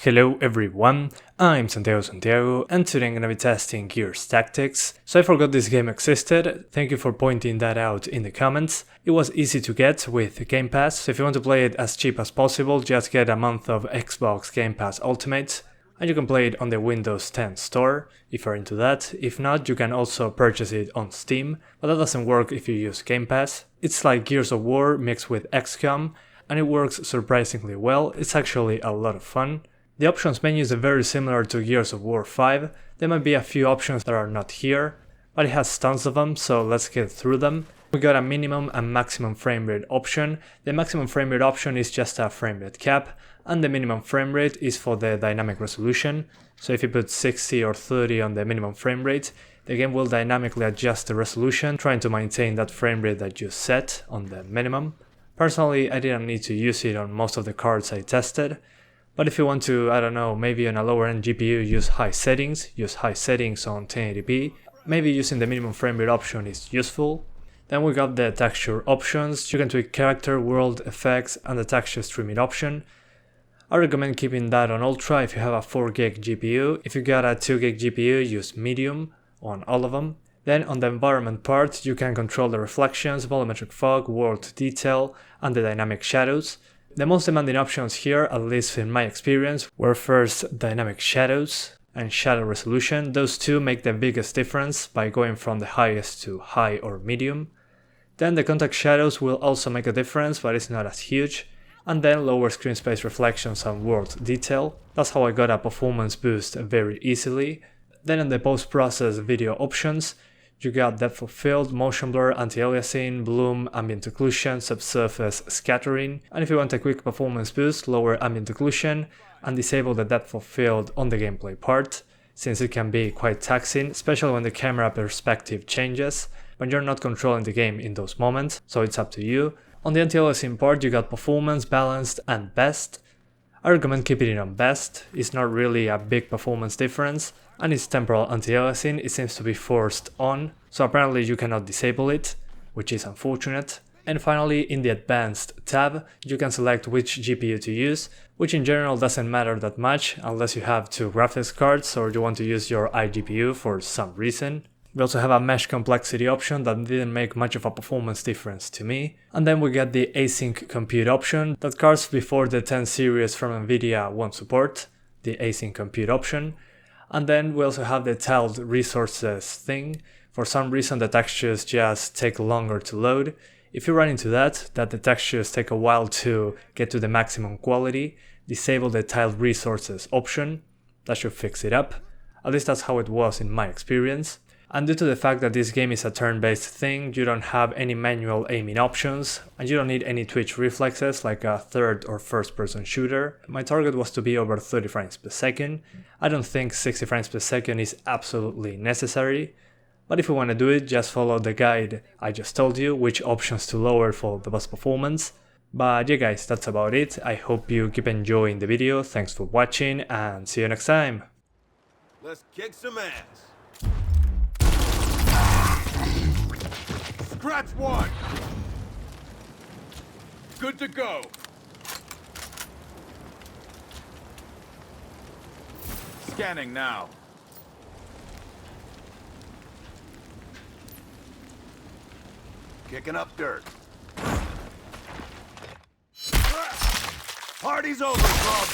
Hello everyone, I'm Santiago, and today I'm gonna be testing Gears Tactics. So I forgot this game existed, thank you for pointing that out in the comments. It was easy to get with Game Pass, so if you want to play it as cheap as possible, just get a month of Xbox Game Pass Ultimate, and you can play it on the Windows 10 store, if you're into that. If not, you can also purchase it on Steam, but that doesn't work if you use Game Pass. It's like Gears of War mixed with XCOM, and it works surprisingly well. It's actually a lot of fun. The options menu is very similar to Gears of War 5, there might be a few options that are not here, but it has tons of them, so let's get through them. We got a minimum and maximum frame rate option. The maximum frame rate option is just a frame rate cap, and the minimum frame rate is for the dynamic resolution. So if you put 60 or 30 on the minimum frame rate, the game will dynamically adjust the resolution, trying to maintain that frame rate that you set on the minimum. Personally, I didn't need to use it on most of the cards I tested. But if you want to, I don't know, maybe on a lower end GPU use high settings on 1080p, maybe using the minimum frame rate option is useful. Then we got the texture options. You can tweak character, world, effects, and the texture streaming option. I recommend keeping that on ultra if you have a 4GB GPU. If you got a 2GB GPU, use medium on all of them. Then on the environment part, you can control the reflections, volumetric fog, world detail, and the dynamic shadows. The most demanding options here, at least in my experience, were first dynamic shadows and shadow resolution. Those two make the biggest difference by going from the highest to high or medium. Then the contact shadows will also make a difference, but it's not as huge. And then lower screen space reflections and world detail. That's how I got a performance boost very easily. Then in the post-process video options, you got depth of field, motion blur, anti-aliasing, bloom, ambient occlusion, subsurface scattering, and if you want a quick performance boost, lower ambient occlusion and disable the depth of field on the gameplay part, since it can be quite taxing, especially when the camera perspective changes, when you're not controlling the game in those moments, so it's up to you. On the anti-aliasing part, you got performance, balanced, and best. I recommend keeping it on best. It's not really a big performance difference, and its temporal anti-aliasing, it seems to be forced on, so apparently you cannot disable it, which is unfortunate. And finally, in the advanced tab, you can select which GPU to use, which in general doesn't matter that much unless you have two graphics cards or you want to use your iGPU for some reason. We also have a mesh complexity option that didn't make much of a performance difference to me. And then we get the async compute option that cards before the 10 series from NVIDIA won't support, the async compute option. And then we also have the tiled resources thing. For some reason the textures just take longer to load. If you run into that the textures take a while to get to the maximum quality, disable the tiled resources option. That should fix it up. At least that's how it was in my experience. And due to the fact that this game is a turn-based thing, you don't have any manual aiming options, and you don't need any twitch reflexes like a third or first person shooter. My target was to be over 30 frames per second. I don't think 60 frames per second is absolutely necessary, but if you want to do it, just follow the guide I just told you, which options to lower for the best performance. But yeah guys, that's about it. I hope you keep enjoying the video, thanks for watching, and see you next time. Let's kick some ass. Scratch one! Good to go! Scanning now. Kicking up dirt. Party's over, bub!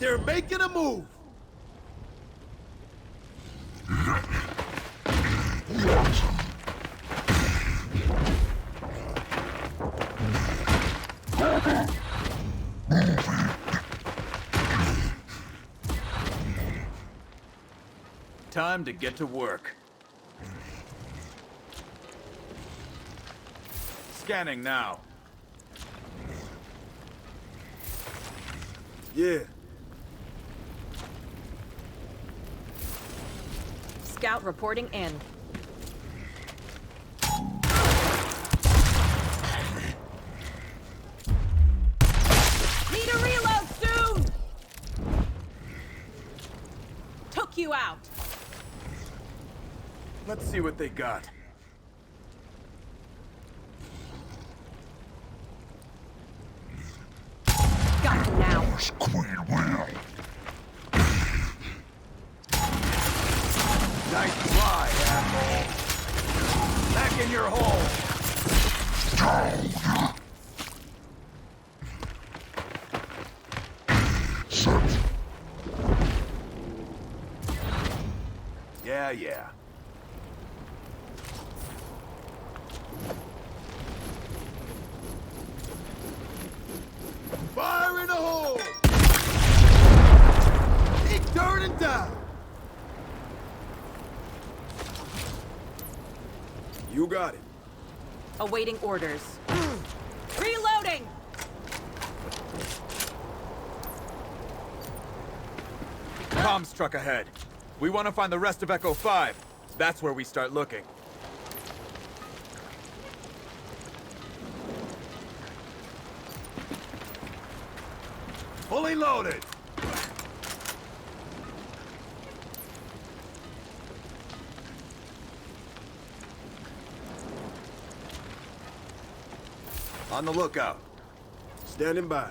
They're making a move! Time to get to work. Scanning now. Yeah. Scout reporting in. Need a reload soon! Took you out. Let's see what they got. Got him now. Nice try, asshole. Back in your hole. Yeah. Fire in the hole! Keep turning down! You got it. Awaiting orders. Reloading! Comms truck ahead. We want to find the rest of Echo 5. That's where we start looking. Fully loaded! On the lookout. Standing by.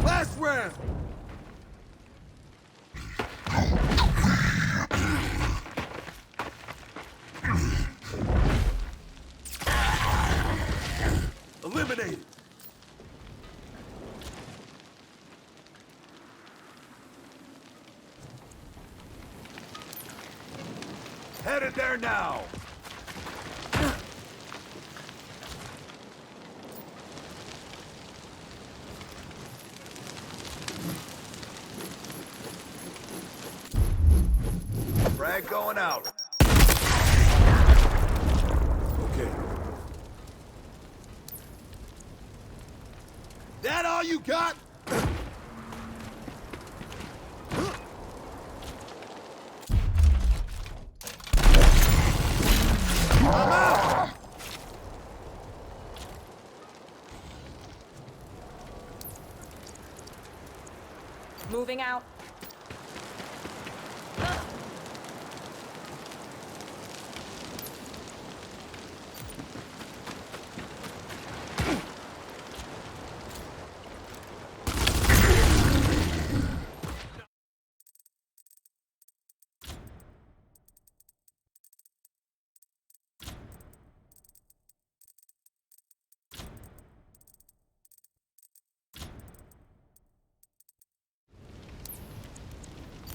Last round! Eliminated! Headed there now! Frag going out. Okay. That all you got? I'm out! Moving out.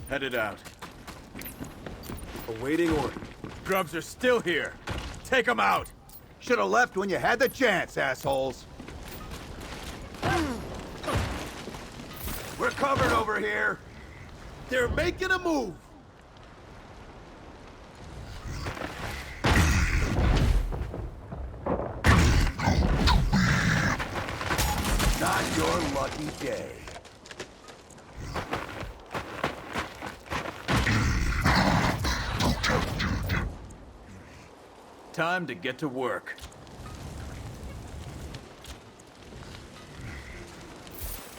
Headed out. Awaiting order. Grubs are still here. Take them out. Should have left when you had the chance, assholes. We're covered over here. They're making a move. Not your lucky day. Time to get to work.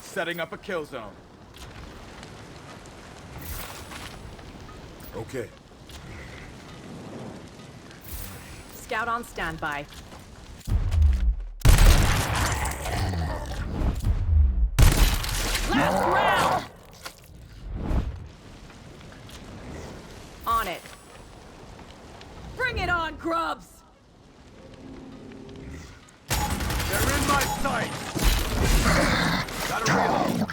Setting up a kill zone. Okay. Scout on standby. Last round! On it. Bring it on, grubs! They're in my sights! Gotta reload.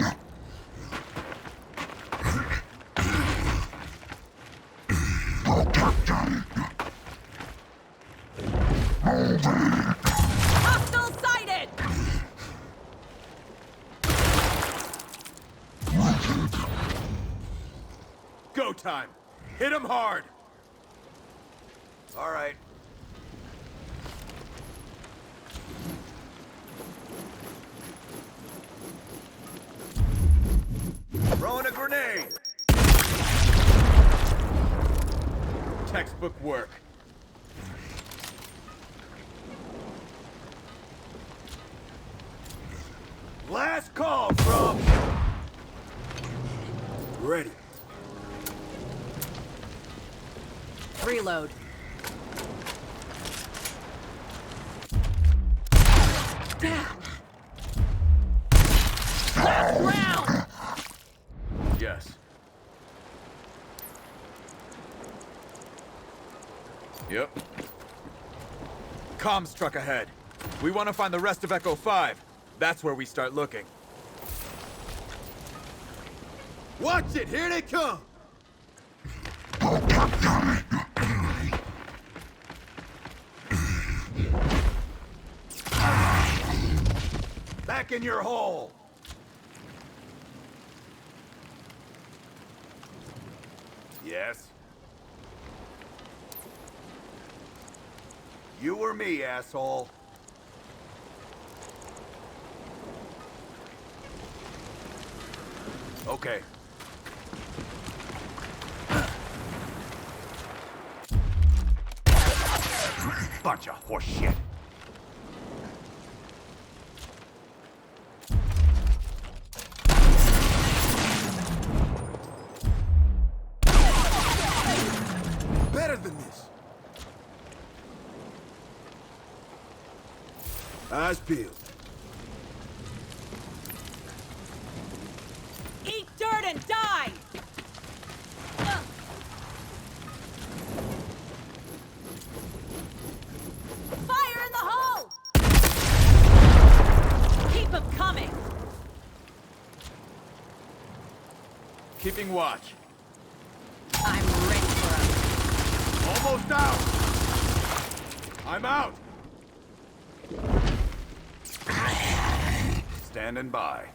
Hostile sighted! Go time! Hit him hard! All right. Throwing a grenade! Textbook work. Last call, Grumps! Ready. Reload. Down. Last round! Yes. Yep. Comms truck ahead. We want to find the rest of Echo 5. That's where we start looking. Watch it! Here they come! Back in your hole! Yes? You or me, asshole? Okay. Bunch of horse shit. Better than this. Eyes peeled. Eat dirt and die! Fire in the hole! Keep them coming! Keeping watch. I'm ready for them. Almost out! I'm out! Standing by.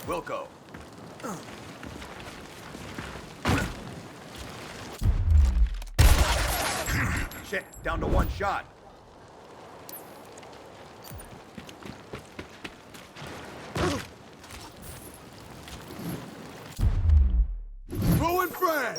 Wilco. Shit, down to one shot. Throwing frag!